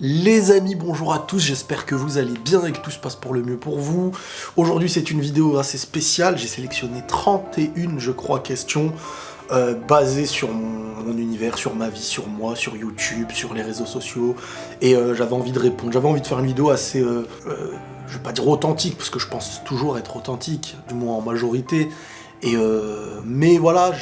Les amis, bonjour à tous, j'espère que vous allez bien et que tout se passe pour le mieux pour vous. Aujourd'hui c'est une vidéo assez spéciale, j'ai sélectionné 31 je crois questions basées sur mon univers, sur ma vie, sur moi, sur YouTube, sur les réseaux sociaux. Et j'avais envie de répondre, j'avais envie de faire une vidéo assez, je vais pas dire authentique, parce que je pense toujours être authentique, du moins en majorité. Et mais voilà,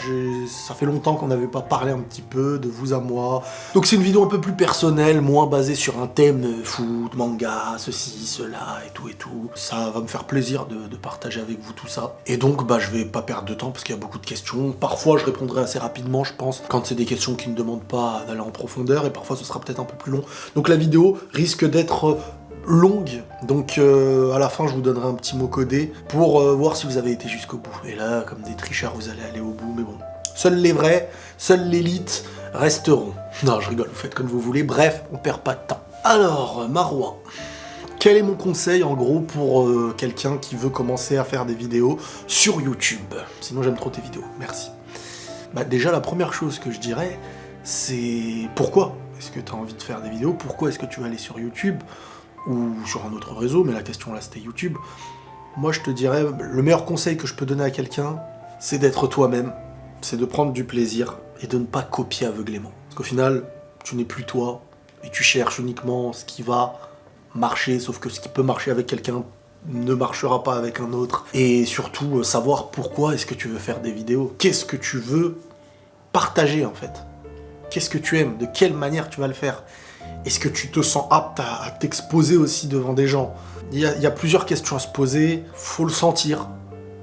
ça fait longtemps qu'on n'avait pas parlé un petit peu de vous à moi. Donc c'est une vidéo un peu plus personnelle, moins basée sur un thème foot, manga, ceci, cela et tout et tout. Ça va me faire plaisir de partager avec vous tout ça. Et donc je vais pas perdre de temps parce qu'il y a beaucoup de questions. Parfois je répondrai assez rapidement je pense, quand c'est des questions qui ne demandent pas d'aller en profondeur, et parfois ce sera peut-être un peu plus long. Donc la vidéo risque d'être longue, donc à la fin je vous donnerai un petit mot codé pour voir si vous avez été jusqu'au bout. Et là, comme des tricheurs, vous allez aller au bout, mais bon. Seuls les vrais, seule l'élite resteront. Non, je rigole, vous faites comme vous voulez, bref, on perd pas de temps. Alors, Marouane, quel est mon conseil en gros pour quelqu'un qui veut commencer à faire des vidéos sur YouTube? Sinon j'aime trop tes vidéos, merci. Déjà la première chose que je dirais, c'est pourquoi est-ce que tu as envie de faire des vidéos? Pourquoi est-ce que tu vas aller sur YouTube ou sur un autre réseau, mais la question là c'était YouTube. Moi je te dirais, le meilleur conseil que je peux donner à quelqu'un, c'est d'être toi-même, c'est de prendre du plaisir et de ne pas copier aveuglément. Parce qu'au final, tu n'es plus toi, et tu cherches uniquement ce qui va marcher, sauf que ce qui peut marcher avec quelqu'un ne marchera pas avec un autre. Et surtout, savoir pourquoi est-ce que tu veux faire des vidéos. Qu'est-ce que tu veux partager en fait? Qu'est-ce que tu aimes? De quelle manière tu vas le faire? Est-ce que tu te sens apte à t'exposer aussi devant des gens? Il y a plusieurs questions à se poser, faut le sentir,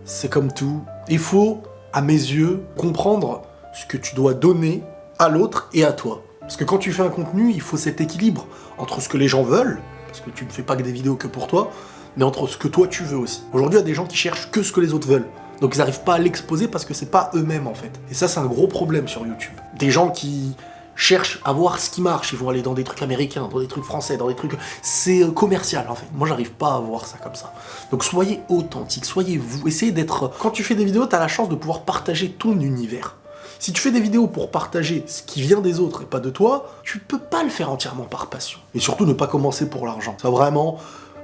c'est comme tout. Il faut, à mes yeux, comprendre ce que tu dois donner à l'autre et à toi. Parce que quand tu fais un contenu, il faut cet équilibre entre ce que les gens veulent, parce que tu ne fais pas que des vidéos que pour toi, mais entre ce que toi tu veux aussi. Aujourd'hui, il y a des gens qui cherchent que ce que les autres veulent. Donc ils n'arrivent pas à l'exposer parce que c'est pas eux-mêmes en fait. Et ça, c'est un gros problème sur YouTube. Des gens qui cherchent à voir ce qui marche, ils vont aller dans des trucs américains, dans des trucs français, dans des trucs... C'est commercial en fait, moi j'arrive pas à voir ça comme ça. Donc soyez authentique, soyez vous, essayez d'être... Quand tu fais des vidéos, t'as la chance de pouvoir partager ton univers. Si tu fais des vidéos pour partager ce qui vient des autres et pas de toi, tu peux pas le faire entièrement par passion. Et surtout ne pas commencer pour l'argent. Ça vraiment...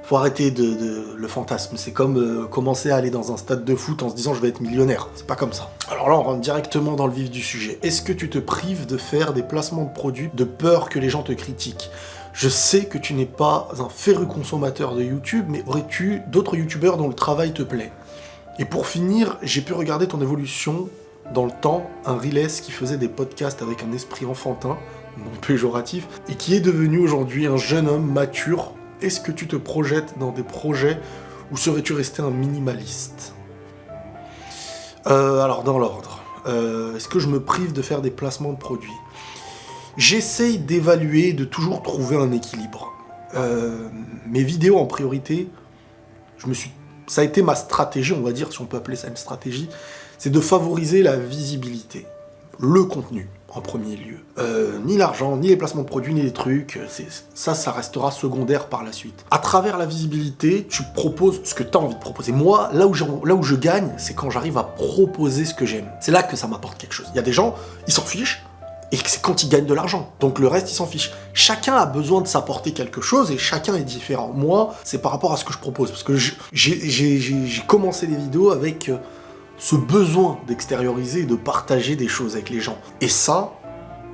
Faut arrêter le fantasme, c'est comme commencer à aller dans un stade de foot en se disant je vais être millionnaire, c'est pas comme ça. Alors là on rentre directement dans le vif du sujet. Est-ce que tu te prives de faire des placements de produits de peur que les gens te critiquent? Je sais que tu n'es pas un féru consommateur de YouTube, mais aurais-tu d'autres youtubeurs dont le travail te plaît? Et pour finir, j'ai pu regarder ton évolution dans le temps, un Riles qui faisait des podcasts avec un esprit enfantin, non péjoratif, et qui est devenu aujourd'hui un jeune homme mature. Est-ce que tu te projettes dans des projets ou serais-tu resté un minimaliste? Alors, dans l'ordre, est-ce que je me prive de faire des placements de produits? J'essaye d'évaluer, de toujours trouver un équilibre. Mes vidéos en priorité, ça a été ma stratégie, on va dire, si on peut appeler ça une stratégie, c'est de favoriser la visibilité, le contenu. En premier lieu. Ni l'argent, ni les placements de produits, ni les trucs, ça restera secondaire par la suite. À travers la visibilité, tu proposes ce que tu as envie de proposer. Moi, là où je gagne, c'est quand j'arrive à proposer ce que j'aime. C'est là que ça m'apporte quelque chose. Il y a des gens, ils s'en fichent, et c'est quand ils gagnent de l'argent. Donc le reste, ils s'en fichent. Chacun a besoin de s'apporter quelque chose, et chacun est différent. Moi, c'est par rapport à ce que je propose, parce que j'ai commencé les vidéos avec... ce besoin d'extérioriser et de partager des choses avec les gens. Et ça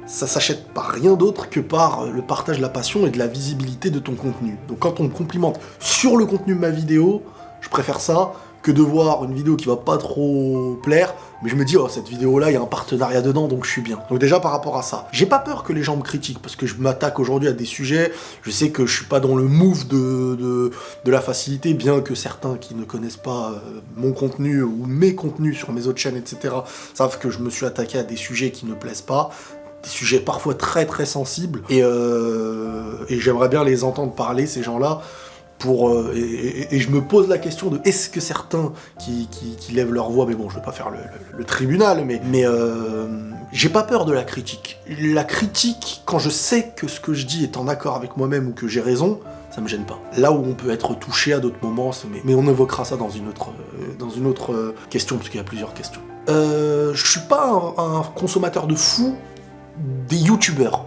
s'achète par rien d'autre que par le partage de la passion et de la visibilité de ton contenu. Donc quand on me complimente sur le contenu de ma vidéo, je préfère ça que de voir une vidéo qui va pas trop plaire, mais je me dis, oh, cette vidéo-là, il y a un partenariat dedans, donc je suis bien. Donc déjà, par rapport à ça, j'ai pas peur que les gens me critiquent, parce que je m'attaque aujourd'hui à des sujets, je sais que je suis pas dans le move de la facilité, bien que certains qui ne connaissent pas mon contenu ou mes contenus sur mes autres chaînes, etc., savent que je me suis attaqué à des sujets qui ne plaisent pas, des sujets parfois très très sensibles, et j'aimerais bien les entendre parler, ces gens-là, et je me pose la question de est-ce que certains qui lèvent leur voix, mais bon, je vais pas faire le tribunal, mais j'ai pas peur de la critique. La critique, quand je sais que ce que je dis est en accord avec moi-même ou que j'ai raison, ça me gêne pas. Là où on peut être touché à d'autres moments, mais on évoquera ça dans une autre question, parce qu'il y a plusieurs questions. Je suis pas un consommateur de fou des youtubeurs.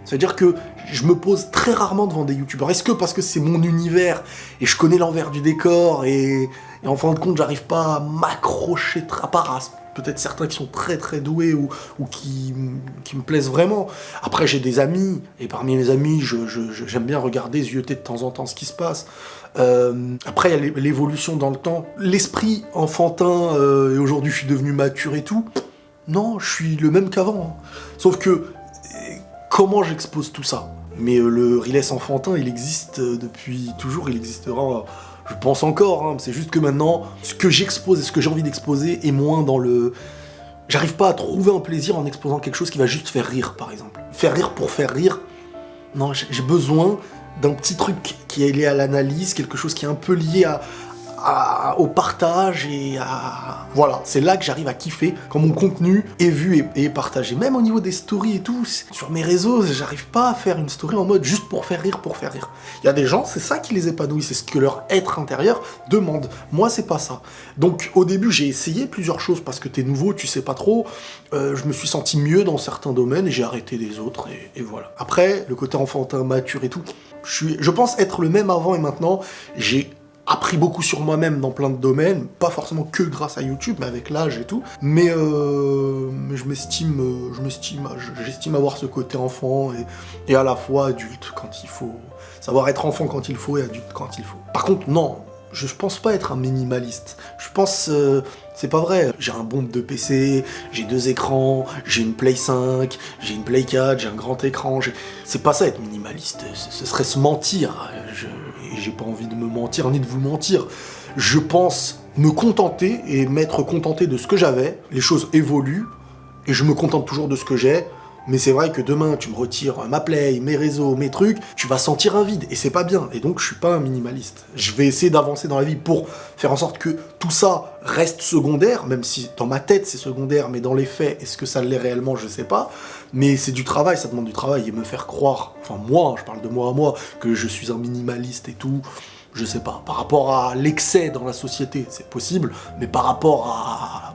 C'est-à-dire que je me pose très rarement devant des youtubeurs. Est-ce que parce que c'est mon univers et je connais l'envers du décor et en fin de compte j'arrive pas à m'accrocher à part à peut-être certains qui sont très très doués ou qui me plaisent vraiment. Après j'ai des amis et parmi mes amis j'aime bien regarder, zioter de temps en temps ce qui se passe. Après il y a l'évolution dans le temps. L'esprit enfantin et aujourd'hui je suis devenu mature et tout. Non, je suis le même qu'avant. Hein. Sauf que comment j'expose tout ça? Mais le Riles enfantin, il existe depuis toujours, il existera, je pense encore, hein. C'est juste que maintenant, ce que j'expose et ce que j'ai envie d'exposer est moins dans le... J'arrive pas à trouver un plaisir en exposant quelque chose qui va juste faire rire, par exemple. Faire rire pour faire rire, non, j'ai besoin d'un petit truc qui est lié à l'analyse, quelque chose qui est un peu lié au partage et à... Voilà, c'est là que j'arrive à kiffer quand mon contenu est vu et partagé. Même au niveau des stories et tout, sur mes réseaux, j'arrive pas à faire une story en mode juste pour faire rire, pour faire rire. Il y a des gens, c'est ça qui les épanouit, c'est ce que leur être intérieur demande. Moi, c'est pas ça. Donc au début, j'ai essayé plusieurs choses parce que t'es nouveau, tu sais pas trop. Je me suis senti mieux dans certains domaines et j'ai arrêté les autres et voilà. Après, le côté enfantin, mature et tout, je pense être le même avant et maintenant. J'ai appris beaucoup sur moi-même dans plein de domaines, pas forcément que grâce à YouTube, mais avec l'âge et tout. Mais j'estime avoir ce côté enfant et à la fois adulte quand il faut. Savoir être enfant quand il faut et adulte quand il faut. Par contre, non, je pense pas être un minimaliste. Je pense... c'est pas vrai. J'ai un bombe de PC, j'ai 2 écrans, j'ai une Play 5, j'ai une Play 4, j'ai un grand écran. C'est pas ça être minimaliste. Ce serait se mentir. Et j'ai pas envie de me mentir ni de vous mentir. Je pense me contenter et m'être contenté de ce que j'avais. Les choses évoluent et je me contente toujours de ce que j'ai. Mais c'est vrai que demain, tu me retires ma play, mes réseaux, mes trucs, tu vas sentir un vide, et c'est pas bien. Et donc, je suis pas un minimaliste. Je vais essayer d'avancer dans la vie pour faire en sorte que tout ça reste secondaire, même si dans ma tête c'est secondaire, mais dans les faits, est-ce que ça l'est réellement, je sais pas. Mais c'est du travail, ça demande du travail, et me faire croire, enfin moi, je parle de moi à moi, que je suis un minimaliste et tout, je sais pas. Par rapport à l'excès dans la société, c'est possible, mais par rapport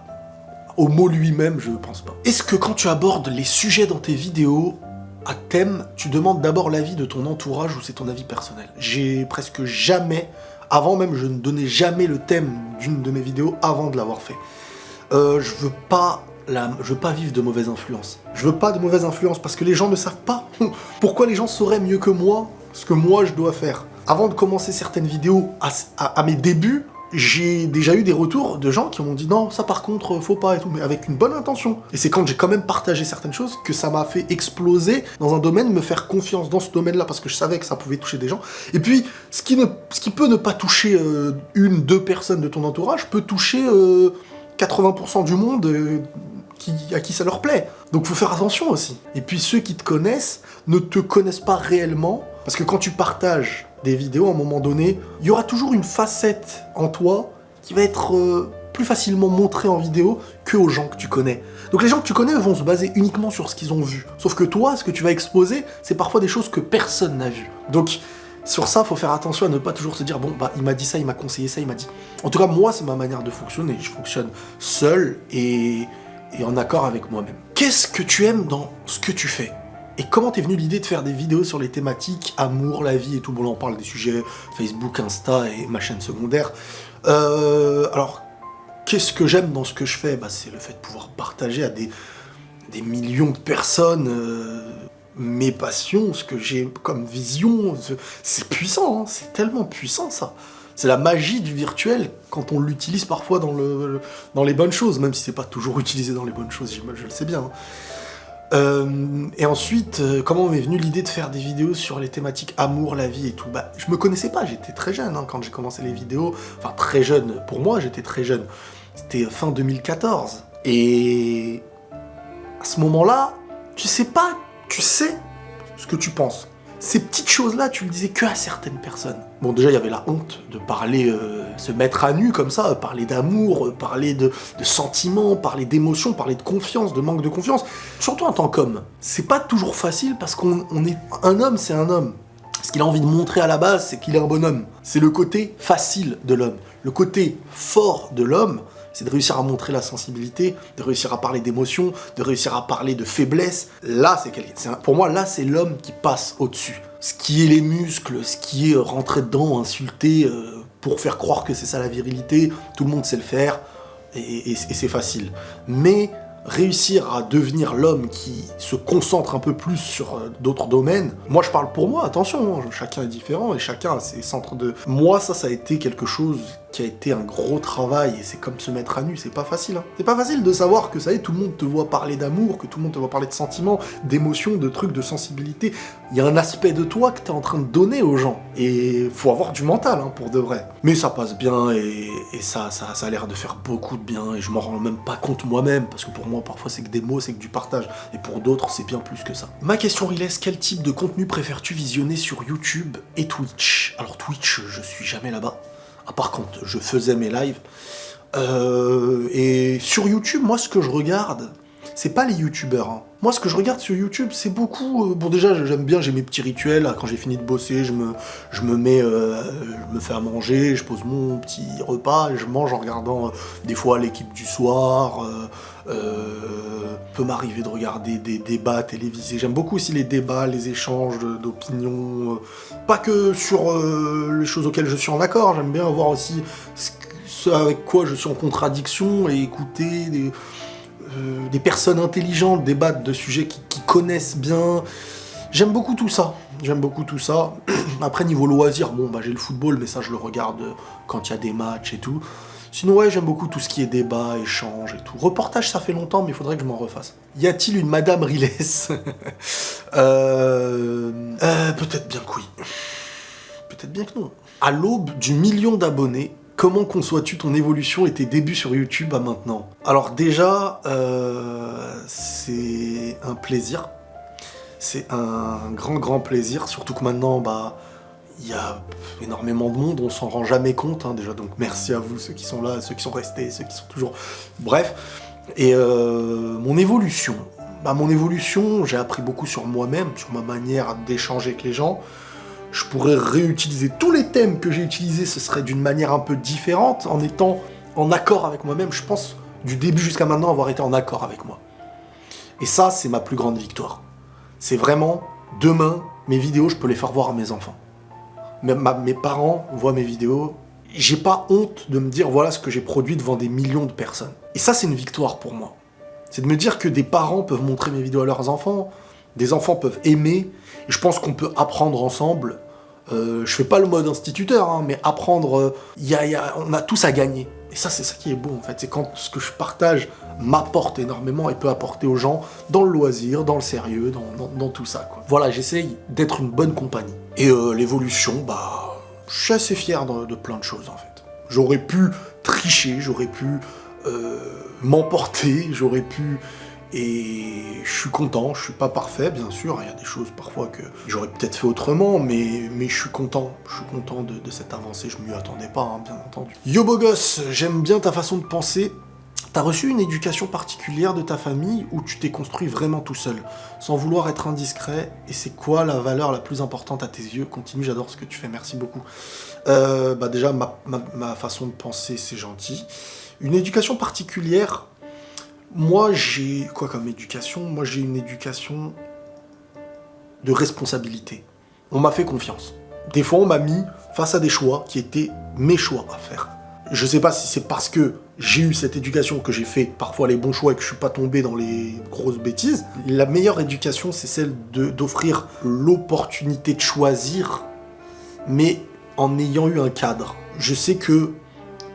au mot lui-même, je pense pas. Est-ce que quand tu abordes les sujets dans tes vidéos à thème, tu demandes d'abord l'avis de ton entourage ou c'est ton avis personnel? J'ai presque jamais, avant même, je ne donnais jamais le thème d'une de mes vidéos avant de l'avoir fait. Je veux pas vivre de mauvaise influence. Je veux pas de mauvaise influence parce que les gens ne savent pas. Pourquoi les gens sauraient mieux que moi ce que moi je dois faire? Avant de commencer certaines vidéos à mes débuts, j'ai déjà eu des retours de gens qui m'ont dit non, ça par contre, faut pas et tout, mais avec une bonne intention. Et c'est quand j'ai quand même partagé certaines choses que ça m'a fait exploser dans un domaine, me faire confiance dans ce domaine-là, parce que je savais que ça pouvait toucher des gens. Et puis, ce qui peut ne pas toucher 1-2 personnes de ton entourage, peut toucher 80% du monde à qui ça leur plaît. Donc faut faire attention aussi. Et puis ceux qui te connaissent ne te connaissent pas réellement, parce que quand tu partages des vidéos, à un moment donné, il y aura toujours une facette en toi qui va être plus facilement montrée en vidéo que aux gens que tu connais. Donc les gens que tu connais vont se baser uniquement sur ce qu'ils ont vu. Sauf que toi, ce que tu vas exposer, c'est parfois des choses que personne n'a vues. Donc sur ça, faut faire attention à ne pas toujours se dire bon bah il m'a dit ça, il m'a conseillé ça, il m'a dit. En tout cas moi c'est ma manière de fonctionner. Je fonctionne seul et en accord avec moi-même. Qu'est-ce que tu aimes dans ce que tu fais ? Et comment t'es venu l'idée de faire des vidéos sur les thématiques amour, la vie et tout? Bon là on parle des sujets Facebook, Insta et ma chaîne secondaire. Alors, qu'est-ce que j'aime dans ce que je fais? Bah, c'est le fait de pouvoir partager à des millions de personnes mes passions, ce que j'ai comme vision. C'est puissant, hein, c'est tellement puissant ça. C'est la magie du virtuel quand on l'utilise parfois dans les bonnes choses, même si c'est pas toujours utilisé dans les bonnes choses, je le sais bien. Hein. Et ensuite, comment m'est venue l'idée de faire des vidéos sur les thématiques amour, la vie et tout? Bah, je me connaissais pas, j'étais très jeune hein, quand j'ai commencé les vidéos. Enfin, très jeune, pour moi, j'étais très jeune. C'était fin 2014. Et à ce moment-là, tu sais ce que tu penses. Ces petites choses-là, tu le disais que à certaines personnes. Bon, déjà, il y avait la honte de parler, se mettre à nu comme ça, parler d'amour, parler de sentiments, parler d'émotions, parler de confiance, de manque de confiance. Surtout en tant qu'homme. C'est pas toujours facile parce qu'on est... Un homme, c'est un homme. Ce qu'il a envie de montrer à la base, c'est qu'il est un bonhomme. C'est le côté facile de l'homme. Le côté fort de l'homme, c'est de réussir à montrer la sensibilité, de réussir à parler d'émotions, de réussir à parler de faiblesse. Là, pour moi, là, c'est l'homme qui passe au-dessus. Ce qui est les muscles, ce qui est rentrer dedans, insulter, pour faire croire que c'est ça la virilité, tout le monde sait le faire, et c'est facile. Mais réussir à devenir l'homme qui se concentre un peu plus sur d'autres domaines. Moi, je parle pour moi, attention, hein, chacun est différent et chacun a ses centres de... Moi, ça a été quelque chose qui a été un gros travail et c'est comme se mettre à nu, c'est pas facile. Hein. C'est pas facile de savoir que ça y est, tout le monde te voit parler d'amour, que tout le monde te voit parler de sentiments, d'émotions, de trucs, de sensibilité. Il y a un aspect de toi que t'es en train de donner aux gens. Et faut avoir du mental, hein, pour de vrai. Mais ça passe bien et ça a l'air de faire beaucoup de bien et je m'en rends même pas compte moi-même parce que pour moi, parfois, c'est que des mots, c'est que du partage. Et pour d'autres, c'est bien plus que ça. Ma question, Riles, quel type de contenu préfères-tu visionner sur YouTube et Twitch? Alors Twitch, je suis jamais là-bas. À part quand je faisais mes lives. Et sur YouTube, moi, ce que je regarde, c'est pas les youtubeurs. Hein. Moi, ce que je regarde sur YouTube, c'est beaucoup... bon, déjà, j'aime bien, j'ai mes petits rituels. Quand j'ai fini de bosser, je me fais à manger, je pose mon petit repas, et je mange en regardant des fois l'équipe du soir. Peut m'arriver de regarder des débats télévisés. J'aime beaucoup aussi les débats, les échanges d'opinions. Pas que sur les choses auxquelles je suis en accord. J'aime bien voir aussi ce avec quoi je suis en contradiction et écouter des personnes intelligentes débattre de sujets qui connaissent bien. J'aime beaucoup tout ça. J'aime beaucoup tout ça. Après, niveau loisir, bon, bah j'ai le football, mais ça, je le regarde quand il y a des matchs et tout. Sinon, ouais, j'aime beaucoup tout ce qui est débat, échange et tout. Reportage, ça fait longtemps, mais il faudrait que je m'en refasse. Y a-t-il une Madame Riles? Peut-être bien que oui. Peut-être bien que non. À l'aube du 1 million d'abonnés, comment conçois-tu ton évolution et tes débuts sur YouTube à maintenant? Alors déjà, c'est un plaisir. C'est un grand plaisir, surtout que maintenant, bah... il y a énormément de monde, on s'en rend jamais compte, hein, déjà, donc merci à vous, ceux qui sont là, ceux qui sont restés, ceux qui sont toujours... Bref, et mon évolution, j'ai appris beaucoup sur moi-même, sur ma manière d'échanger avec les gens. Je pourrais réutiliser tous les thèmes que j'ai utilisés, ce serait d'une manière un peu différente, en étant en accord avec moi-même. Je pense, du début jusqu'à maintenant, avoir été en accord avec moi. Et ça, c'est ma plus grande victoire. C'est vraiment, demain, mes vidéos, je peux les faire voir à mes enfants. Mes parents voient mes vidéos, j'ai pas honte de me dire voilà ce que j'ai produit devant des millions de personnes. Et ça, c'est une victoire pour moi. C'est de me dire que des parents peuvent montrer mes vidéos à leurs enfants, des enfants peuvent aimer, et je pense qu'on peut apprendre ensemble. Je fais pas le mode instituteur, hein, mais apprendre, on a tous à gagner. Et ça, c'est ça qui est beau en fait, c'est quand ce que je partage m'apporte énormément et peut apporter aux gens dans le loisir, dans le sérieux, dans tout ça, quoi. Voilà, j'essaye d'être une bonne compagnie. Et l'évolution, bah, je suis assez fier de plein de choses en fait. J'aurais pu tricher, j'aurais pu m'emporter, j'aurais pu... Et je suis content, je suis pas parfait, bien sûr, il y a des choses parfois que j'aurais peut-être fait autrement, mais je suis content de cette avancée, je m'y attendais pas, hein, bien entendu. Yo beau gosse, j'aime bien ta façon de penser. T'as reçu une éducation particulière de ta famille ou tu t'es construit vraiment tout seul, sans vouloir être indiscret, et c'est quoi la valeur la plus importante à tes yeux? Continue, j'adore ce que tu fais, merci beaucoup. Bah déjà, ma façon de penser, c'est gentil. Une éducation particulière... Moi, j'ai quoi comme éducation? Moi, j'ai une éducation de responsabilité. On m'a fait confiance. Des fois, on m'a mis face à des choix qui étaient mes choix à faire. Je sais pas si c'est parce que j'ai eu cette éducation que j'ai fait parfois les bons choix et que je suis pas tombé dans les grosses bêtises. La meilleure éducation, c'est celle d'offrir l'opportunité de choisir, mais en ayant eu un cadre. Je sais que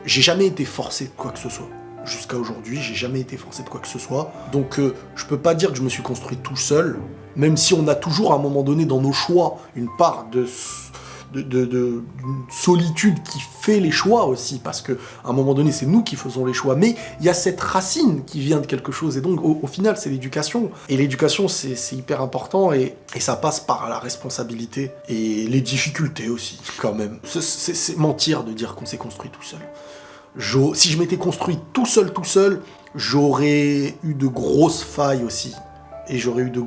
j'ai jamais été forcé de quoi que ce soit. Jusqu'à aujourd'hui, j'ai jamais été forcé de quoi que ce soit. Donc je peux pas dire que je me suis construit tout seul, même si on a toujours à un moment donné dans nos choix une part de solitude qui fait les choix aussi, parce que à un moment donné c'est nous qui faisons les choix, mais il y a cette racine qui vient de quelque chose, et donc au final c'est l'éducation, et l'éducation c'est hyper important, et ça passe par la responsabilité, et les difficultés aussi, quand même. C'est mentir de dire qu'on s'est construit tout seul. Si je m'étais construit tout seul, j'aurais eu de grosses failles aussi. Et j'aurais eu de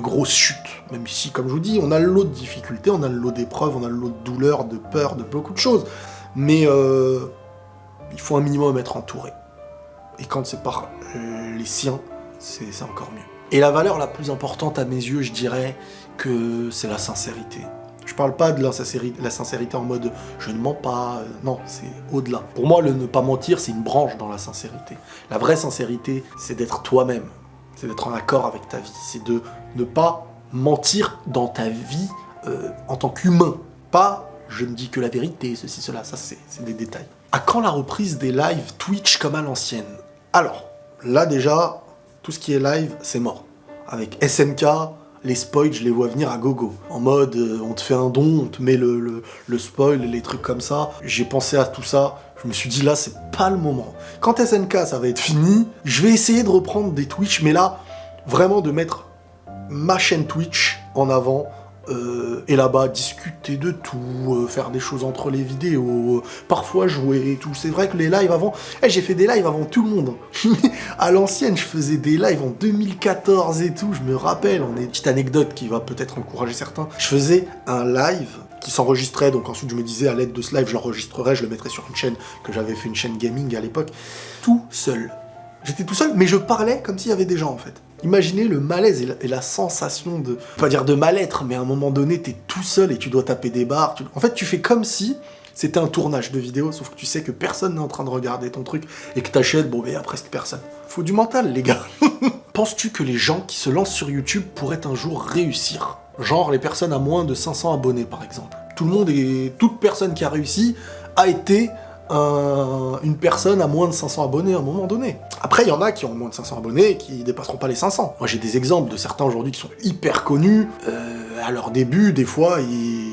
grosses chutes. Même si, comme je vous dis, on a le lot de difficultés, on a le lot d'épreuves, on a le lot de douleurs, de peurs, de beaucoup de choses. Mais il faut un minimum être entouré. Et quand c'est par les siens, c'est encore mieux. Et la valeur la plus importante à mes yeux, je dirais que c'est la sincérité. Je parle pas de la sincérité en mode je ne mens pas, non, c'est au-delà. Pour moi, le ne pas mentir, c'est une branche dans la sincérité. La vraie sincérité, c'est d'être toi-même, c'est d'être en accord avec ta vie, c'est de ne pas mentir dans ta vie en tant qu'humain. Pas je ne dis que la vérité, ceci, cela, ça c'est des détails. À quand la reprise des lives Twitch comme à l'ancienne? Alors, là déjà, tout ce qui est live, c'est mort. Avec SNK, les spoils, je les vois venir à gogo. En mode, on te fait un don, on te met le spoil, les trucs comme ça. J'ai pensé à tout ça, je me suis dit là, c'est pas le moment. Quand SNK, ça va être fini, je vais essayer de reprendre des Twitch, mais là, vraiment de mettre ma chaîne Twitch en avant, et là-bas, discuter de tout, faire des choses entre les vidéos, parfois jouer et tout. C'est vrai que les lives avant... j'ai fait des lives avant tout le monde. À l'ancienne, je faisais des lives en 2014 et tout, je me rappelle. On a une petite anecdote qui va peut-être encourager certains. Je faisais un live qui s'enregistrait, donc ensuite je me disais à l'aide de ce live, je l'enregistrerais, je le mettrais sur une chaîne, que j'avais fait une chaîne gaming à l'époque, tout seul. J'étais tout seul, mais je parlais comme s'il y avait des gens en fait. Imaginez le malaise et la sensation de... pas dire de mal-être, mais à un moment donné, t'es tout seul et tu dois taper des barres. En fait, tu fais comme si c'était un tournage de vidéo, sauf que tu sais que personne n'est en train de regarder ton truc et que t'achètes, bon, mais il y a presque personne. Faut du mental, les gars. Penses-tu que les gens qui se lancent sur YouTube pourraient un jour réussir? Genre les personnes à moins de 500 abonnés, par exemple. Toute personne qui a réussi a été... une personne à moins de 500 abonnés à un moment donné. Après, il y en a qui ont moins de 500 abonnés et qui dépasseront pas les 500. Moi, j'ai des exemples de certains aujourd'hui qui sont hyper connus. À leur début, des fois,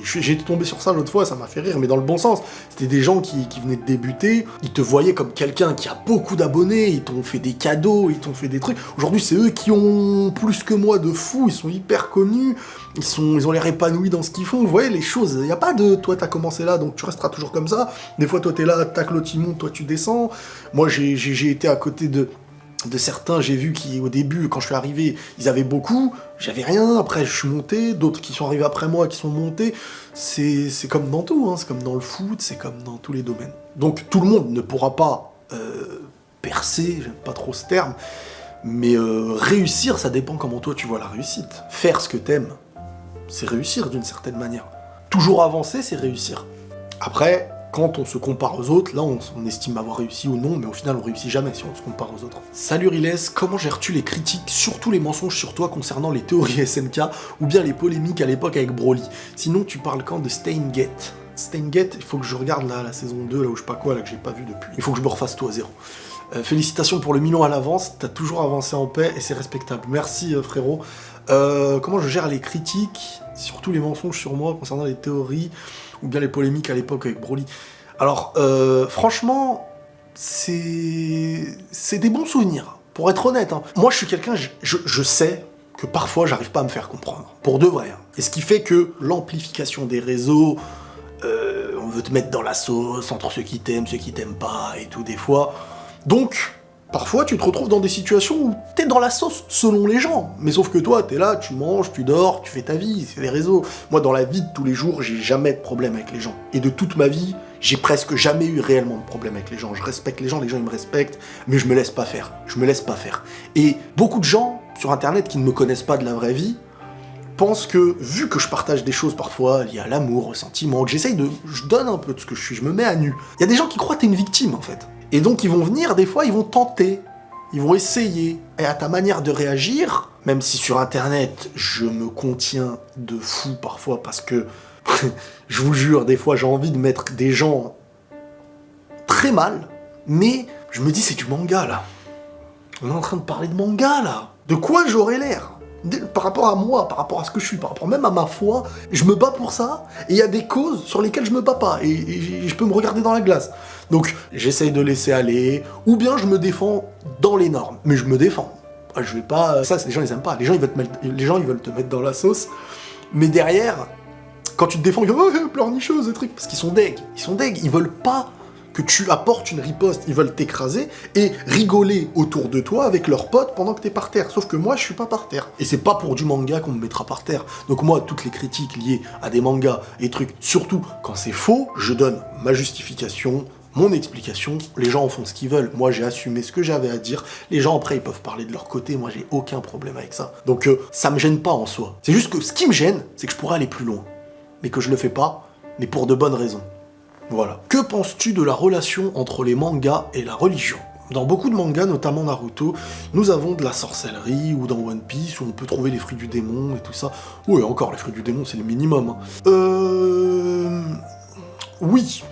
j'ai été tombé sur ça l'autre fois, ça m'a fait rire, mais dans le bon sens. C'était des gens qui venaient de débuter, ils te voyaient comme quelqu'un qui a beaucoup d'abonnés, ils t'ont fait des cadeaux, ils t'ont fait des trucs. Aujourd'hui, c'est eux qui ont plus que moi de fous, ils sont hyper connus, ils ont l'air épanouis dans ce qu'ils font. Vous voyez, les choses, il n'y a pas de toi, t'as commencé là, donc tu resteras toujours comme ça. Des fois, toi, t'es là, tac, l'autre, il monte, toi, tu descends. Moi, j'ai été à côté de certains, j'ai vu qui au début, quand je suis arrivé, ils avaient beaucoup, j'avais rien, après je suis monté, d'autres qui sont arrivés après moi, qui sont montés, c'est comme dans tout, hein. C'est comme dans le foot, c'est comme dans tous les domaines. Donc tout le monde ne pourra pas percer, j'aime pas trop ce terme, mais réussir, ça dépend comment toi tu vois la réussite. Faire ce que t'aimes, c'est réussir d'une certaine manière. Toujours avancer, c'est réussir. Après, quand on se compare aux autres, là on estime avoir réussi ou non, mais au final on réussit jamais si on se compare aux autres. Salut Riles, comment gères-tu les critiques, surtout les mensonges sur toi concernant les théories SNK, ou bien les polémiques à l'époque avec Broly? Sinon tu parles quand de Steingate? Steingate, il faut que je regarde la saison 2, là où je sais pas quoi, là que j'ai pas vu depuis. Il faut que je me refasse tout à zéro. Félicitations pour le million à l'avance, t'as toujours avancé en paix et c'est respectable. Merci frérot. Comment je gère les critiques, surtout les mensonges sur moi concernant les théories, ou bien les polémiques à l'époque avec Broly? Alors, franchement, c'est des bons souvenirs, pour être honnête. Hein. Moi, je suis quelqu'un, je sais que parfois, j'arrive pas à me faire comprendre, pour de vrai. Hein. Et ce qui fait que l'amplification des réseaux, on veut te mettre dans la sauce, entre ceux qui t'aiment pas, et tout, des fois. Donc, parfois, tu te retrouves dans des situations où t'es dans la sauce, selon les gens. Mais sauf que toi, t'es là, tu manges, tu dors, tu fais ta vie, c'est les réseaux. Moi, dans la vie de tous les jours, j'ai jamais de problème avec les gens. Et de toute ma vie, j'ai presque jamais eu réellement de problème avec les gens. Je respecte les gens ils me respectent, mais je me laisse pas faire. Je me laisse pas faire. Et beaucoup de gens, sur Internet, qui ne me connaissent pas de la vraie vie, pensent que, vu que je partage des choses parfois liées à l'amour, au sentiment, que je donne un peu de ce que je suis, je me mets à nu. Il y a des gens qui croient que t'es une victime, en fait. Et donc ils vont venir, des fois, ils vont tenter, ils vont essayer. Et à ta manière de réagir, même si sur Internet, je me contiens de fou parfois, parce que, je vous jure, des fois, j'ai envie de mettre des gens très mal, mais je me dis, c'est du manga, là. On est en train de parler de manga, là. De quoi j'aurais l'air ? Par rapport à moi, par rapport à ce que je suis, par rapport même à ma foi, je me bats pour ça, et il y a des causes sur lesquelles je me bats pas, et je peux me regarder dans la glace. Donc, j'essaye de laisser aller, ou bien je me défends dans les normes, mais je me défends. Je vais pas... Ça, les gens, ils aiment pas. Les gens, ils veulent te mettre dans la sauce, mais derrière, quand tu te défends, ils disent « Oh, pleurnicheuse, des trucs », parce qu'ils sont deg. Ils veulent pas que tu apportes une riposte, ils veulent t'écraser et rigoler autour de toi avec leurs potes pendant que t'es par terre. Sauf que moi, je suis pas par terre. Et c'est pas pour du manga qu'on me mettra par terre. Donc moi, toutes les critiques liées à des mangas et trucs, surtout quand c'est faux, je donne ma justification, mon explication, les gens en font ce qu'ils veulent. Moi, j'ai assumé ce que j'avais à dire. Les gens, après, ils peuvent parler de leur côté. Moi, j'ai aucun problème avec ça. Donc, ça me gêne pas en soi. C'est juste que ce qui me gêne, c'est que je pourrais aller plus loin. Mais que je le fais pas, mais pour de bonnes raisons. Voilà. Que penses-tu de la relation entre les mangas et la religion ? Dans beaucoup de mangas, notamment Naruto, nous avons de la sorcellerie, ou dans One Piece, où on peut trouver les fruits du démon et tout ça. Oui, encore, les fruits du démon, c'est le minimum. Oui.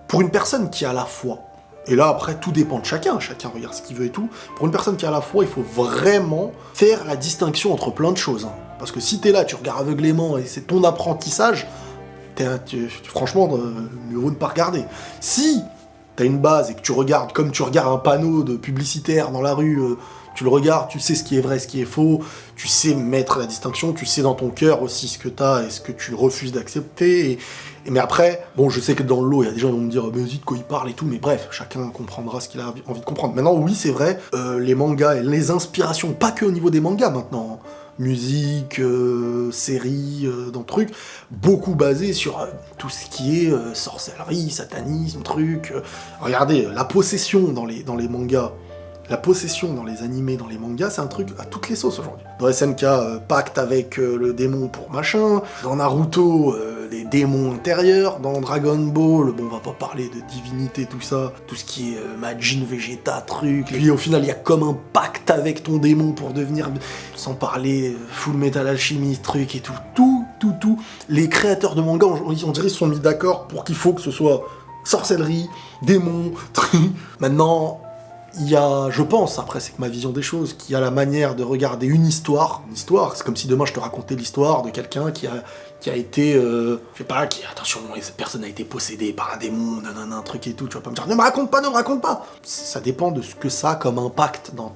Pour une personne qui a la foi, et là, après, tout dépend de chacun regarde ce qu'il veut et tout, pour une personne qui a la foi, il faut vraiment faire la distinction entre plein de choses. Parce que si t'es là, tu regardes aveuglément, et c'est ton apprentissage, franchement, mieux vaut ne pas regarder. Si t'as une base et que tu regardes comme tu regardes un panneau de publicitaire dans la rue, tu le regardes, tu sais ce qui est vrai, ce qui est faux, tu sais mettre la distinction, tu sais dans ton cœur aussi ce que t'as et ce que tu refuses d'accepter. Mais après, bon, je sais que dans le lot, il y a des gens qui vont me dire « mais zut, quoi il parle et tout », mais bref, chacun comprendra ce qu'il a envie de comprendre. Maintenant, oui, c'est vrai, les mangas et les inspirations, pas que au niveau des mangas maintenant, musique, séries, dans trucs, beaucoup basé sur tout ce qui est sorcellerie, satanisme, truc. Regardez, la possession dans les mangas, la possession dans les animés, dans les mangas, c'est un truc à toutes les sauces aujourd'hui. Dans SNK, pacte avec le démon pour machin. Dans Naruto, les démons intérieurs. Dans Dragon Ball, bon, on va pas parler de divinité, tout ça. Tout ce qui est Majin, Vegeta, truc. Et puis au final, il y a comme un pacte avec ton démon pour devenir... Sans parler Full Metal Alchemist, truc et tout. Tout. Les créateurs de mangas, on dirait, se sont mis d'accord pour qu'il faut que ce soit sorcellerie, démon, truc. Maintenant... Il y a, je pense, après c'est que ma vision des choses, qu'il y a la manière de regarder une histoire, c'est comme si demain je te racontais l'histoire de quelqu'un qui a été, je sais pas, attention, cette personne a été possédée par un démon, un truc et tout, tu vas pas me dire, ne me raconte pas. Ça dépend de ce que ça a comme impact dans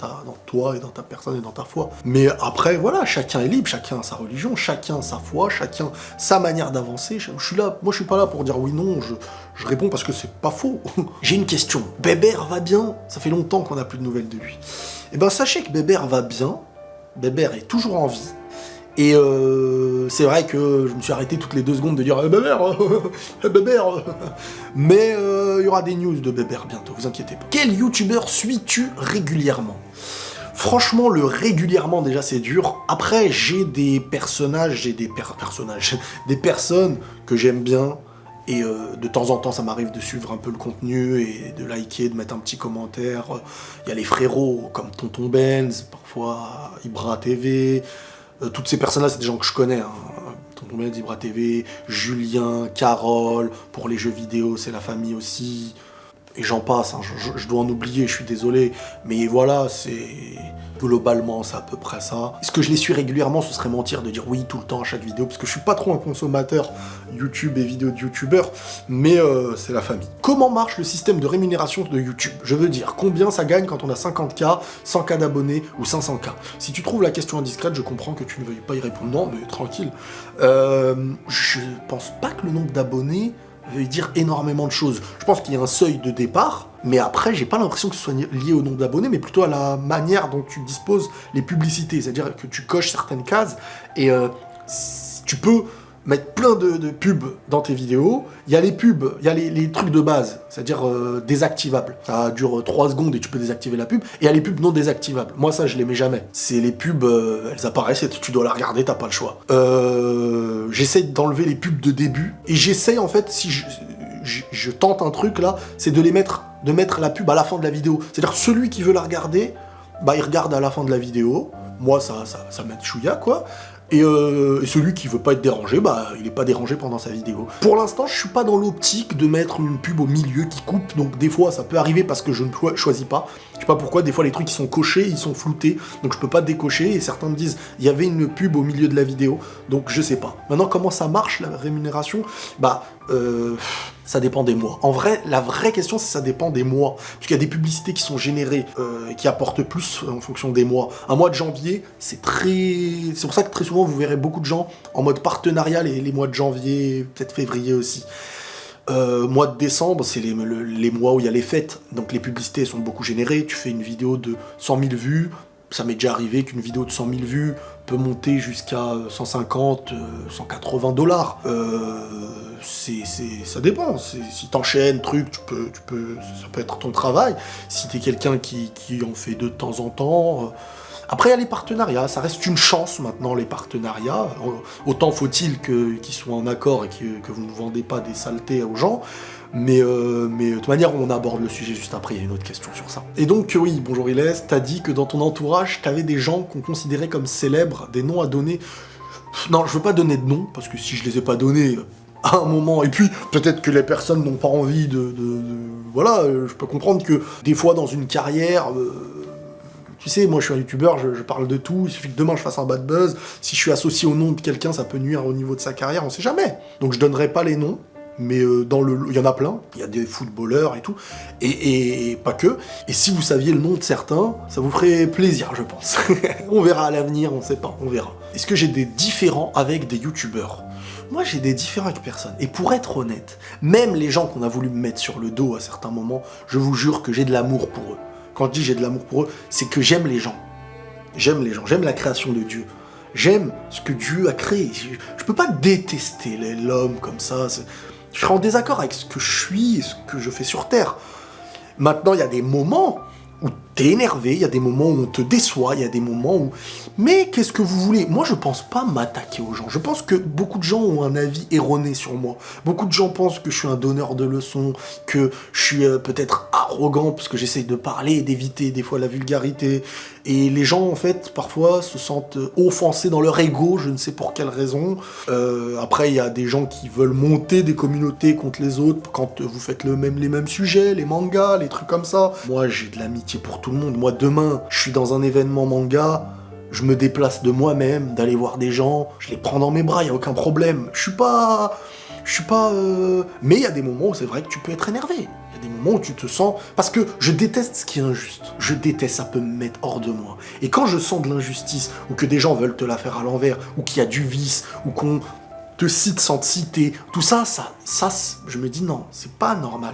toi et dans ta personne et dans ta foi. Mais après, voilà, chacun est libre, chacun a sa religion, chacun sa foi, chacun sa manière d'avancer. Je suis là, moi je suis pas là pour dire oui, non, je réponds parce que c'est pas faux. J'ai une question. Bébert va bien? Ça fait longtemps qu'on n'a plus de nouvelles de lui. Eh ben sachez que Bébert va bien. Bébert est toujours en vie. Et c'est vrai que je me suis arrêté toutes les 2 secondes de dire Bébert, Bébert. Mais il y aura des news de Bébert bientôt, vous inquiétez pas. Quel youtubeur suis-tu régulièrement? Franchement, le régulièrement, déjà, c'est dur. Après, j'ai des personnages, des personnes que j'aime bien. Et de temps en temps, ça m'arrive de suivre un peu le contenu et de liker, de mettre un petit commentaire. Il y a les frérots, comme Tonton Benz, parfois Ibra TV. Toutes ces personnes-là, c'est des gens que je connais. Tonton Benz, Ibra TV, Julien, Carole, pour les jeux vidéo, c'est la famille aussi. Et j'en passe, je dois en oublier, je suis désolé. Mais voilà, c'est... Globalement, c'est à peu près ça. Est-ce que je les suis régulièrement? Ce serait mentir de dire oui tout le temps à chaque vidéo, parce que je suis pas trop un consommateur YouTube et vidéos de youtubeurs, mais c'est la famille. Comment marche le système de rémunération de YouTube? Je veux dire, combien ça gagne quand on a 50K, 100K d'abonnés ou 500K? Si tu trouves la question indiscrète, je comprends que tu ne veuilles pas y répondre. Non, mais tranquille. Je pense pas que le nombre d'abonnés veut dire énormément de choses. Je pense qu'il y a un seuil de départ, mais après, j'ai pas l'impression que ce soit lié au nombre d'abonnés, mais plutôt à la manière dont tu disposes les publicités. C'est-à-dire que tu coches certaines cases, et tu peux mettre plein de pubs dans tes vidéos. Il y a les pubs, il y a les trucs de base, c'est-à-dire désactivables. Ça dure 3 secondes et tu peux désactiver la pub. Et il y a les pubs non désactivables. Moi, ça, je les mets jamais. C'est les pubs, elles apparaissent et tu dois la regarder, t'as pas le choix. J'essaye d'enlever les pubs de début. Et j'essaye, en fait, si je tente un truc, là, c'est de mettre la pub à la fin de la vidéo. C'est-à-dire, celui qui veut la regarder, bah, il regarde à la fin de la vidéo. Moi, ça m'aide chouïa, quoi. Et celui qui veut pas être dérangé, bah il est pas dérangé pendant sa vidéo. Pour l'instant, je suis pas dans l'optique de mettre une pub au milieu qui coupe, donc des fois ça peut arriver parce que je ne choisis pas. Je sais pas pourquoi, des fois les trucs qui sont cochés, ils sont floutés, donc je peux pas décocher, et certains me disent il y avait une pub au milieu de la vidéo, donc je sais pas. Maintenant, comment ça marche la rémunération? Bah ça dépend des mois. En vrai, la vraie question, c'est ça dépend des mois. Parce qu'il y a des publicités qui sont générées et qui apportent plus en fonction des mois. Un mois de janvier, c'est pour ça que très souvent, vous verrez beaucoup de gens en mode partenarial, et les mois de janvier, peut-être février aussi. Mois de décembre, c'est les mois où il y a les fêtes. Donc les publicités sont beaucoup générées. Tu fais une vidéo de 100 000 vues. Ça m'est déjà arrivé qu'une vidéo de 100 000 vues peut monter jusqu'à 150, 180 $. ça dépend. Si t'enchaînes, ça peut être ton travail. Si t'es quelqu'un qui en fait de temps en temps... Après, il y a les partenariats, ça reste une chance maintenant, les partenariats. Autant faut-il qu'ils soient en accord et que vous ne vendez pas des saletés aux gens. Mais de toute manière, on aborde le sujet juste après, il y a une autre question sur ça. Et donc, oui, bonjour Ilès, t'as dit que dans ton entourage, t'avais des gens qu'on considérait comme célèbres, des noms à donner. Non, je veux pas donner de noms, parce que si je les ai pas donnés à un moment, et puis peut-être que les personnes n'ont pas envie voilà, je peux comprendre que des fois dans une carrière... Tu sais, moi je suis un youtubeur, je parle de tout, il suffit que demain je fasse un bad buzz, si je suis associé au nom de quelqu'un, ça peut nuire au niveau de sa carrière, on sait jamais. Donc je donnerai pas les noms, mais il y en a plein, il y a des footballeurs et tout, et pas que. Et si vous saviez le nom de certains, ça vous ferait plaisir, je pense. On verra à l'avenir, on sait pas, on verra. Est-ce que j'ai des différends avec des youtubeurs ? Moi, j'ai des différends avec personne. Et pour être honnête, même les gens qu'on a voulu me mettre sur le dos à certains moments, je vous jure que j'ai de l'amour pour eux. Quand je dis j'ai de l'amour pour eux, c'est que j'aime les gens. J'aime les gens, j'aime la création de Dieu. J'aime ce que Dieu a créé. Je peux pas détester l'homme comme ça. Je serai en désaccord avec ce que je suis et ce que je fais sur Terre. Maintenant, il y a des moments où t'es énervé, il y a des moments où on te déçoit, il y a des moments où... Mais qu'est-ce que vous voulez ? Moi, je pense pas m'attaquer aux gens. Je pense que beaucoup de gens ont un avis erroné sur moi. Beaucoup de gens pensent que je suis un donneur de leçons, que je suis peut-être arrogant parce que j'essaye de parler et d'éviter des fois la vulgarité. Et les gens, en fait, parfois se sentent offensés dans leur ego, je ne sais pour quelle raison. Après, il y a des gens qui veulent monter des communautés contre les autres quand vous faites les mêmes sujets, les mangas, les trucs comme ça. Moi, j'ai de l'amitié pour tout le monde. Moi, demain, je suis dans un événement manga, je me déplace de moi-même, d'aller voir des gens, je les prends dans mes bras, il n'y a aucun problème. Je suis pas... Mais il y a des moments où c'est vrai que tu peux être énervé. Il y a des moments où tu te sens... Parce que je déteste ce qui est injuste. Je déteste, ça peut me mettre hors de moi. Et quand je sens de l'injustice, ou que des gens veulent te la faire à l'envers, ou qu'il y a du vice, ou qu'on te cite sans te citer, tout ça, je me dis non, c'est pas normal.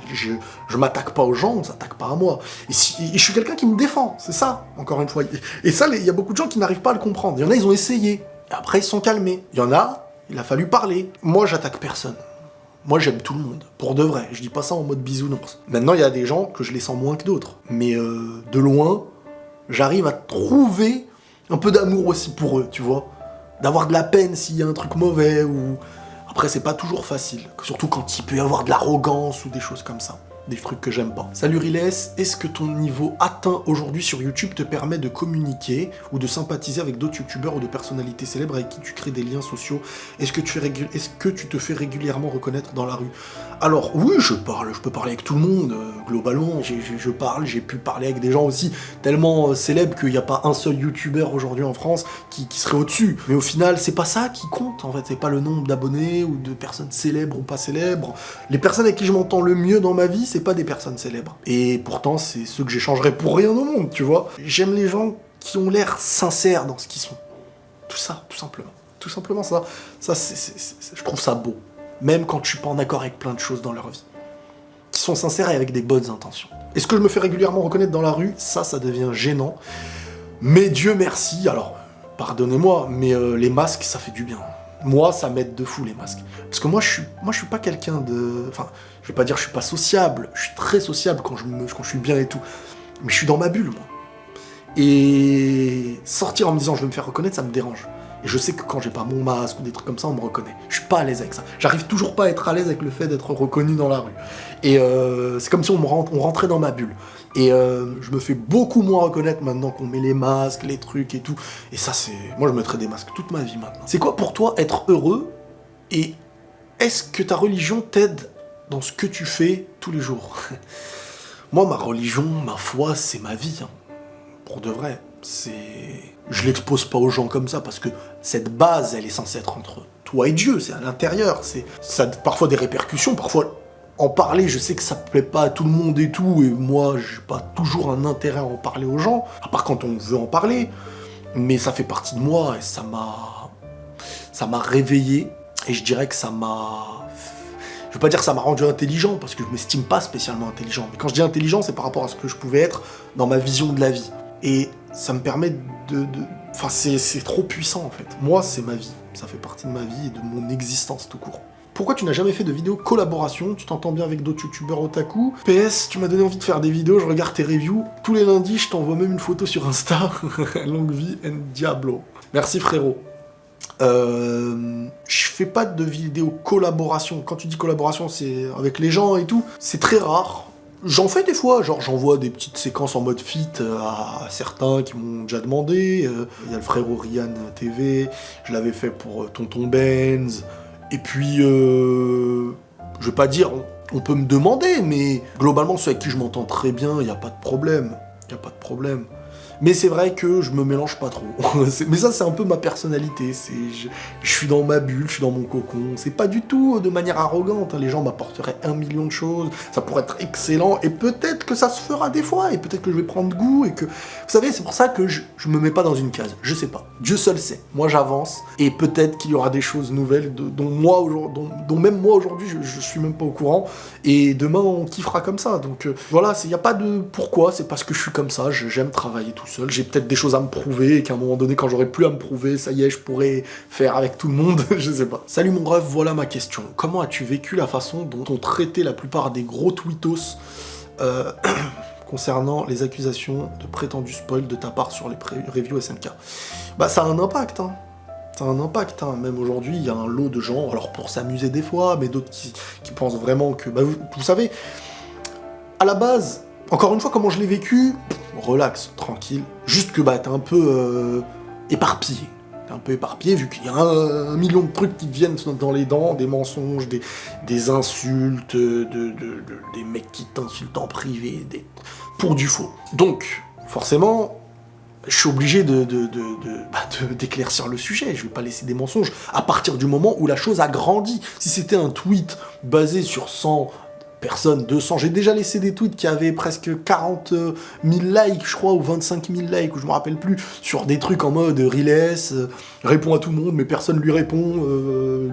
Je m'attaque pas aux gens, on s'attaque pas à moi. Et je suis quelqu'un qui me défend, c'est ça, encore une fois. Et ça, il y a beaucoup de gens qui n'arrivent pas à le comprendre. Il y en a, ils ont essayé. Et après, ils se sont calmés. Il y en a, il a fallu parler. Moi, j'attaque personne. Moi, j'aime tout le monde, pour de vrai. Je dis pas ça en mode bisounours. Maintenant, il y a des gens que je les sens moins que d'autres. Mais de loin, j'arrive à trouver un peu d'amour aussi pour eux, tu vois. D'avoir de la peine s'il y a un truc mauvais, ou... Après, c'est pas toujours facile. Surtout quand il peut y avoir de l'arrogance ou des choses comme ça. Des trucs que j'aime pas. Salut Riles, est-ce que ton niveau atteint aujourd'hui sur YouTube te permet de communiquer ou de sympathiser avec d'autres youtubeurs ou de personnalités célèbres avec qui tu crées des liens sociaux? Est-ce que tu te fais régulièrement reconnaître dans la rue? Alors oui, je peux parler avec tout le monde, globalement, je parle, j'ai pu parler avec des gens aussi tellement célèbres qu'il n'y a pas un seul youtubeur aujourd'hui en France qui serait au-dessus. Mais au final, c'est pas ça qui compte en fait, c'est pas le nombre d'abonnés ou de personnes célèbres ou pas célèbres. Les personnes avec qui je m'entends le mieux dans ma vie, c'est pas des personnes célèbres. Et pourtant, c'est ceux que j'échangerais pour rien au monde, tu vois. J'aime les gens qui ont l'air sincères dans ce qu'ils sont. Tout ça, tout simplement. Tout simplement ça. Je trouve ça beau. Même quand je suis pas en accord avec plein de choses dans leur vie. Qui sont sincères et avec des bonnes intentions. Est-ce que je me fais régulièrement reconnaître dans la rue? Ça devient gênant. Mais Dieu merci, alors, pardonnez-moi, mais les masques, ça fait du bien. Moi, ça m'aide de fou, les masques. Parce que moi, je suis pas quelqu'un de... Enfin, je vais pas dire que je suis pas sociable. Je suis très sociable quand je suis bien et tout. Mais je suis dans ma bulle, moi. Et sortir en me disant je vais me faire reconnaître, ça me dérange. Et je sais que quand j'ai pas mon masque ou des trucs comme ça, on me reconnaît. Je suis pas à l'aise avec ça. J'arrive toujours pas à être à l'aise avec le fait d'être reconnu dans la rue. Et c'est comme si on rentrait dans ma bulle. Et je me fais beaucoup moins reconnaître maintenant qu'on met les masques, les trucs et tout. Et ça, c'est... Moi, je mettrais des masques toute ma vie maintenant. C'est quoi pour toi être heureux? Et est-ce que ta religion t'aide dans ce que tu fais tous les jours? Moi, ma religion, ma foi, c'est ma vie. Hein. Pour de vrai. Je l'expose pas aux gens comme ça parce que cette base, elle est censée être entre toi et Dieu, c'est à l'intérieur. Ça a parfois des répercussions, parfois en parler, je sais que ça plaît pas à tout le monde et tout, et moi, j'ai pas toujours un intérêt à en parler aux gens, à part quand on veut en parler, mais ça fait partie de moi et ça m'a réveillé, et je dirais que ça m'a... Je veux pas dire que ça m'a rendu intelligent, parce que je m'estime pas spécialement intelligent, mais quand je dis intelligent, c'est par rapport à ce que je pouvais être dans ma vision de la vie. Et ça me permet Enfin, c'est trop puissant, en fait. Moi, c'est ma vie. Ça fait partie de ma vie et de mon existence tout court. Pourquoi tu n'as jamais fait de vidéo collaboration? Tu t'entends bien avec d'autres youtubeurs otaku? PS, tu m'as donné envie de faire des vidéos, je regarde tes reviews. Tous les lundis, je t'envoie même une photo sur Insta. Longue vie and Diablo. Merci frérot. Je fais pas de vidéo collaboration. Quand tu dis collaboration, c'est avec les gens et tout. C'est très rare. J'en fais des fois, genre j'envoie des petites séquences en mode fit à certains qui m'ont déjà demandé. Il y a le frérot Rian TV, je l'avais fait pour Tonton Benz. Et puis, je veux pas dire, on peut me demander, mais globalement, ceux avec qui je m'entends très bien, il n'y a pas de problème. Il n'y a pas de problème. Mais c'est vrai que je me mélange pas trop. Mais ça, c'est un peu ma personnalité. Je suis dans ma bulle, je suis dans mon cocon. C'est pas du tout de manière arrogante. Les gens m'apporteraient 1 million de choses. Ça pourrait être excellent. Et peut-être que ça se fera des fois. Et peut-être que je vais prendre goût. Et que... Vous savez, c'est pour ça que je me mets pas dans une case. Je sais pas. Dieu seul sait. Moi, j'avance. Et peut-être qu'il y aura des choses nouvelles dont même moi, aujourd'hui, je suis même pas au courant. Et demain, on kiffera comme ça. Donc voilà, il n'y a pas de pourquoi. C'est parce que je suis comme ça. J'aime travailler tout seul. J'ai peut-être des choses à me prouver et qu'à un moment donné, quand j'aurai plus à me prouver, ça y est, je pourrai faire avec tout le monde, je sais pas. Salut mon ref, voilà ma question. Comment as-tu vécu la façon dont on traitait la plupart des gros tweetos concernant les accusations de prétendu spoil de ta part sur les reviews SNK? Bah ça a un impact, hein. Ça a un impact, hein. Même aujourd'hui, il y a un lot de gens, alors pour s'amuser des fois, mais d'autres qui pensent vraiment que... Bah vous savez, à la base... Encore une fois, comment je l'ai vécu, relax, tranquille. Juste que bah t'es un peu éparpillé. T'es un peu éparpillé vu qu'il y a un million de trucs qui te viennent dans les dents, des mensonges, des insultes, des mecs qui t'insultent en privé, pour du faux. Donc, forcément, je suis obligé d'éclaircir le sujet. Je vais pas laisser des mensonges à partir du moment où la chose a grandi. Si c'était un tweet basé sur 100... personne, 200, j'ai déjà laissé des tweets qui avaient presque 40 000 likes, je crois, ou 25 000 likes, ou je me rappelle plus, sur des trucs en mode Riles, répond à tout le monde, mais personne lui répond,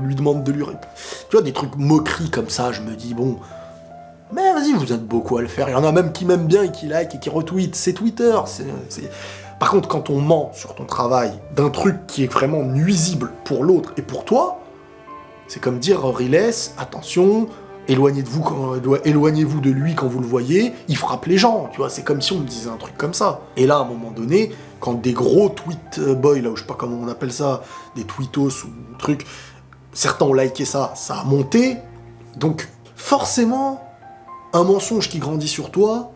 lui demande de lui répondre. Tu vois, des trucs moqueries comme ça, je me dis, bon, mais vas-y, vous êtes beaucoup à le faire. Il y en a même qui m'aiment bien et qui like et qui retweetent, c'est Twitter, Par contre, quand on ment sur ton travail d'un truc qui est vraiment nuisible pour l'autre et pour toi, c'est comme dire, Riles, attention... Éloignez-vous de lui quand vous le voyez, il frappe les gens, tu vois, c'est comme si on me disait un truc comme ça. Et là, à un moment donné, quand des gros tweet boys, là, ou je sais pas comment on appelle ça, des tweetos ou trucs, certains ont liké ça, ça a monté, donc forcément, un mensonge qui grandit sur toi,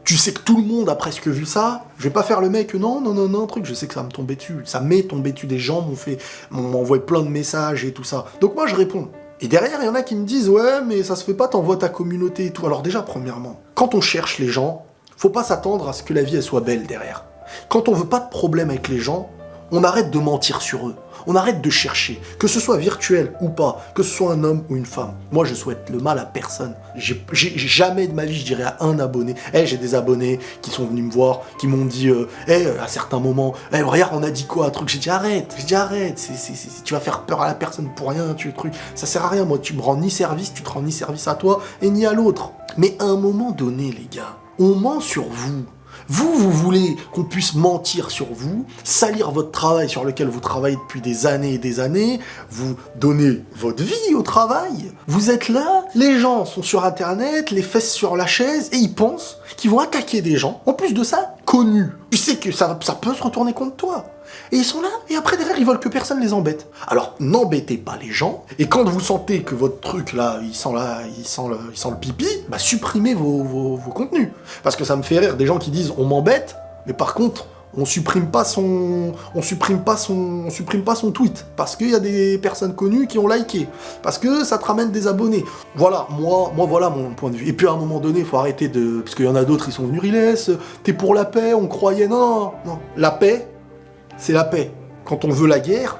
tu sais que tout le monde a presque vu ça, je vais pas faire le mec, non, truc, je sais que ça va me tomber dessus, ça m'est tombé dessus, des gens m'ont envoyé plein de messages et tout ça. Donc moi, je réponds. Et derrière, il y en a qui me disent « Ouais, mais ça se fait pas, t'envoies ta communauté et tout. » Alors déjà, premièrement, quand on cherche les gens, faut pas s'attendre à ce que la vie, elle soit belle derrière. Quand on veut pas de problème avec les gens, on arrête de mentir sur eux. On arrête de chercher, que ce soit virtuel ou pas, que ce soit un homme ou une femme. Moi, je souhaite le mal à personne. J'ai jamais de ma vie, je dirais à un abonné. J'ai des abonnés qui sont venus me voir, qui m'ont dit, à certains moments, regarde, on a dit quoi, un truc. J'ai dit, arrête, tu vas faire peur à la personne pour rien, ça sert à rien, moi, tu me rends ni service, tu te rends ni service à toi, et ni à l'autre. Mais à un moment donné, les gars, on ment sur vous. Vous voulez qu'on puisse mentir sur vous, salir votre travail sur lequel vous travaillez depuis des années et des années, vous donnez votre vie au travail, vous êtes là, les gens sont sur internet, les fesses sur la chaise, et ils pensent qu'ils vont attaquer des gens, en plus de ça, connus. Tu sais que ça peut se retourner contre toi. Et ils sont là, et après derrière ils veulent que personne les embête. Alors n'embêtez pas les gens, et quand vous sentez que votre truc là, il sent le pipi, bah supprimez vos contenus. Parce que ça me fait rire des gens qui disent on m'embête, mais par contre on supprime pas son tweet, parce qu'il y a des personnes connues qui ont liké, parce que ça te ramène des abonnés. Voilà, moi voilà mon point de vue. Et puis à un moment donné, il faut arrêter de... Parce qu'il y en a d'autres, ils sont venus Riles, t'es pour la paix, on croyait... Non, la paix, c'est la paix. Quand on veut la guerre,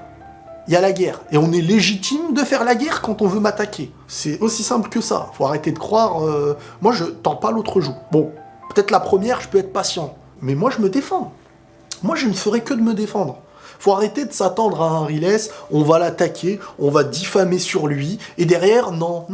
il y a la guerre. Et on est légitime de faire la guerre quand on veut m'attaquer. C'est aussi simple que ça. Faut arrêter de croire... Moi, je tends pas l'autre joue. Bon, peut-être la première, je peux être patient. Mais moi, je me défends. Moi, je ne ferai que de me défendre. Faut arrêter de s'attendre à un Riles, on va l'attaquer, on va diffamer sur lui, et derrière, non.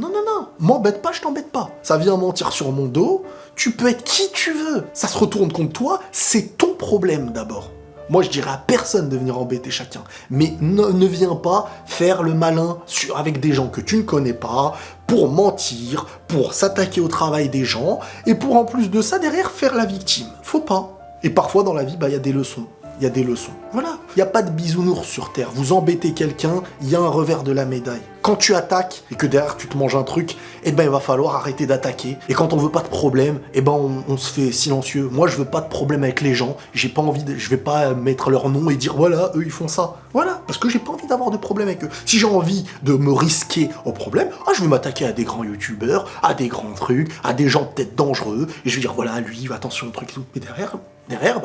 M'embête pas, je t'embête pas. Ça vient mentir sur mon dos, tu peux être qui tu veux. Ça se retourne contre toi, c'est ton problème d'abord. Moi, je dirais à personne de venir embêter chacun. Mais ne viens pas faire le malin avec des gens que tu ne connais pas, pour mentir, pour s'attaquer au travail des gens, et pour en plus de ça, derrière, faire la victime. Faut pas. Et parfois, dans la vie, il y a des leçons. Il y a des leçons. Voilà. Il n'y a pas de bisounours sur Terre. Vous embêtez quelqu'un, il y a un revers de la médaille. Quand tu attaques, et que derrière tu te manges un truc, il va falloir arrêter d'attaquer. Et quand on veut pas de problème, on se fait silencieux. Moi, je veux pas de problème avec les gens. J'ai pas envie je vais pas mettre leur nom et dire, voilà, eux, ils font ça. Voilà. Parce que j'ai pas envie d'avoir de problème avec eux. Si j'ai envie de me risquer au problème, je vais m'attaquer à des grands youtubeurs, à des grands trucs, à des gens peut-être dangereux. Et je vais dire, voilà, lui, attention, truc et tout. Mais derrière,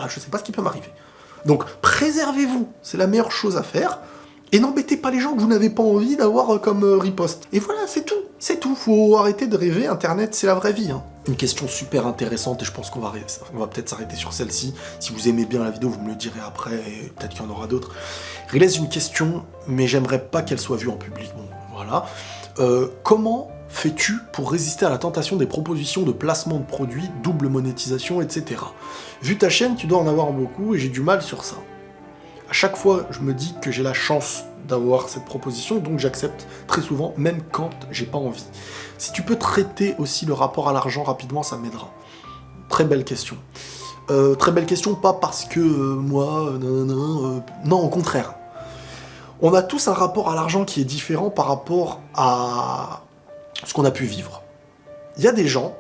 je sais pas ce qui peut m'arriver. Donc, préservez-vous, c'est la meilleure chose à faire, et n'embêtez pas les gens que vous n'avez pas envie d'avoir comme riposte. Et voilà, c'est tout, faut arrêter de rêver, Internet, c'est la vraie vie. Hein. Une question super intéressante, et je pense qu'on va peut-être s'arrêter sur celle-ci. Si vous aimez bien la vidéo, vous me le direz après, et peut-être qu'il y en aura d'autres. Il laisse une question, mais j'aimerais pas qu'elle soit vue en public. Bon, voilà. Comment fais-tu pour résister à la tentation des propositions de placement de produits, double monétisation, etc. Vu ta chaîne, tu dois en avoir beaucoup et j'ai du mal sur ça. À chaque fois, je me dis que j'ai la chance d'avoir cette proposition, donc j'accepte très souvent, même quand j'ai pas envie. Si tu peux traiter aussi le rapport à l'argent rapidement, ça m'aidera. Très belle question. Très belle question, pas parce que non, au contraire. On a tous un rapport à l'argent qui est différent par rapport à ce qu'on a pu vivre. Il y a des gens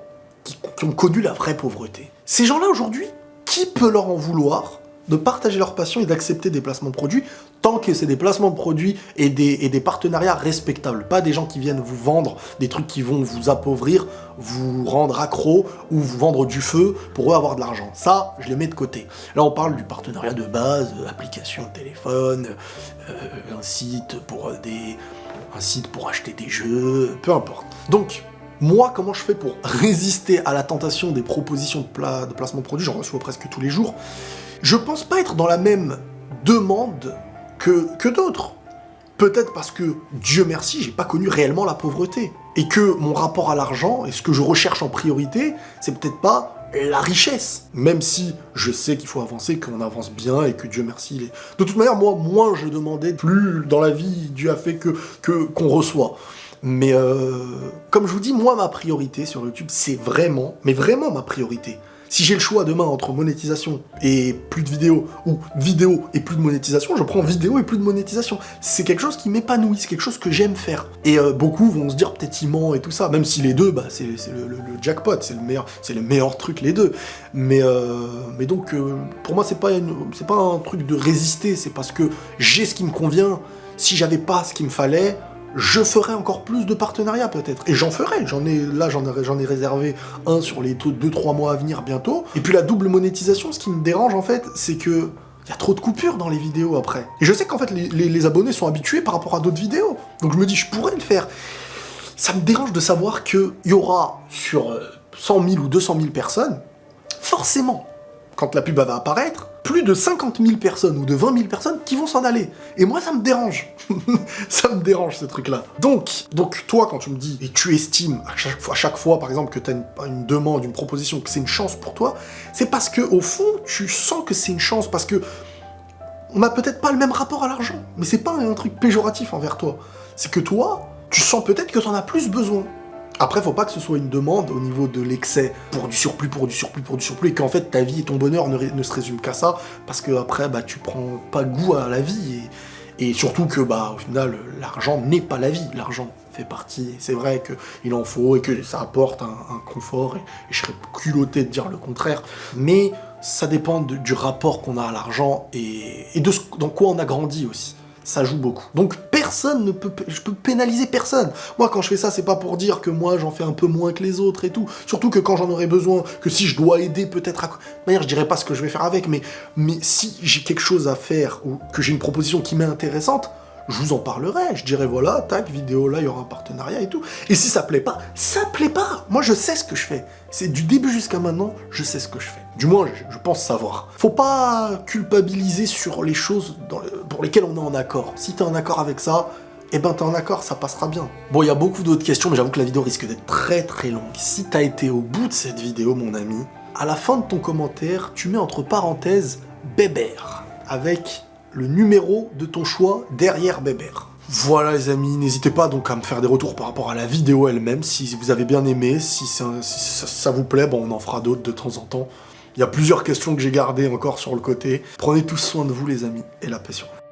qui ont connu la vraie pauvreté. Ces gens-là, aujourd'hui, qui peut leur en vouloir de partager leur passion et d'accepter des placements de produits, tant que c'est des placements de produits et des partenariats respectables, pas des gens qui viennent vous vendre des trucs qui vont vous appauvrir, vous rendre accro ou vous vendre du feu pour eux avoir de l'argent. Ça, je les mets de côté. Là, on parle du partenariat de base, application de téléphone, un site pour acheter des jeux, peu importe. Donc, moi, comment je fais pour résister à la tentation des propositions de placement de produits? J'en reçois presque tous les jours. Je pense pas être dans la même demande que d'autres. Peut-être parce que, Dieu merci, j'ai pas connu réellement la pauvreté. Et que mon rapport à l'argent, et ce que je recherche en priorité, c'est peut-être pas la richesse. Même si je sais qu'il faut avancer, qu'on avance bien, et que Dieu merci... De toute manière, moi, moins je demandais, plus dans la vie, Dieu a fait qu'on reçoit. Mais comme je vous dis, moi, ma priorité sur YouTube, c'est vraiment, mais vraiment ma priorité. Si j'ai le choix demain entre monétisation et plus de vidéos, ou vidéo et plus de monétisation, je prends vidéo et plus de monétisation. C'est quelque chose qui m'épanouit, c'est quelque chose que j'aime faire. Et beaucoup vont se dire peut-être il ment et tout ça, même si les deux, c'est le jackpot, c'est le meilleur truc les deux. Mais donc, pour moi, c'est pas un truc de résister, c'est parce que j'ai ce qui me convient. Si j'avais pas ce qu'il me fallait, je ferai encore plus de partenariats peut-être. Et j'en ferai, j'en ai réservé un sur les 2-3 mois à venir bientôt. Et puis la double monétisation, ce qui me dérange en fait, c'est que il y a trop de coupures dans les vidéos après. Et je sais qu'en fait les abonnés sont habitués par rapport à d'autres vidéos. Donc je me dis, je pourrais le faire. Ça me dérange de savoir qu'il y aura sur 100 000 ou 200 000 personnes, forcément, quand la pub va apparaître, plus de 50 000 personnes ou de 20 000 personnes qui vont s'en aller. Et moi, ça me dérange. Ça me dérange, ce truc-là. Donc, toi, quand tu me dis, et tu estimes à chaque fois, par exemple, que tu as une demande, une proposition, que c'est une chance pour toi, c'est parce que au fond, tu sens que c'est une chance, parce que on n'a peut-être pas le même rapport à l'argent. Mais c'est pas un truc péjoratif envers toi. C'est que toi, tu sens peut-être que tu en as plus besoin. Après, faut pas que ce soit une demande au niveau de l'excès, pour du surplus, et qu'en fait ta vie et ton bonheur ne se résument qu'à ça, parce que après, tu prends pas goût à la vie, et surtout que, au final, l'argent n'est pas la vie, l'argent fait partie, et c'est vrai qu'il en faut, et que ça apporte un confort, et je serais culotté de dire le contraire, mais ça dépend du rapport qu'on a à l'argent, et dans quoi on a grandi aussi. Ça joue beaucoup. Donc je peux pénaliser personne. Moi, quand je fais ça, c'est pas pour dire que moi, j'en fais un peu moins que les autres et tout. Surtout que quand j'en aurai besoin, que si je dois aider peut-être à... D'ailleurs, je dirais pas ce que je vais faire avec, mais si j'ai quelque chose à faire, ou que j'ai une proposition qui m'est intéressante, je vous en parlerai. Je dirais, voilà, tac, vidéo là, il y aura un partenariat et tout. Et si ça plaît pas, ça plaît pas. Moi, je sais ce que je fais. C'est du début jusqu'à maintenant, je sais ce que je fais. Du moins, je pense savoir. Faut pas culpabiliser sur les choses pour lesquelles on est en accord. Si t'es en accord avec ça, t'es en accord, ça passera bien. Bon, il y a beaucoup d'autres questions, mais j'avoue que la vidéo risque d'être très très longue. Si t'as été au bout de cette vidéo, mon ami, à la fin de ton commentaire, tu mets entre parenthèses « bébert ». avec le numéro de ton choix derrière Bébert. Voilà les amis, n'hésitez pas donc à me faire des retours par rapport à la vidéo elle-même, si vous avez bien aimé, si ça vous plaît, bon, on en fera d'autres de temps en temps. Il y a plusieurs questions que j'ai gardées encore sur le côté. Prenez tous soin de vous les amis, et la paix sur vous.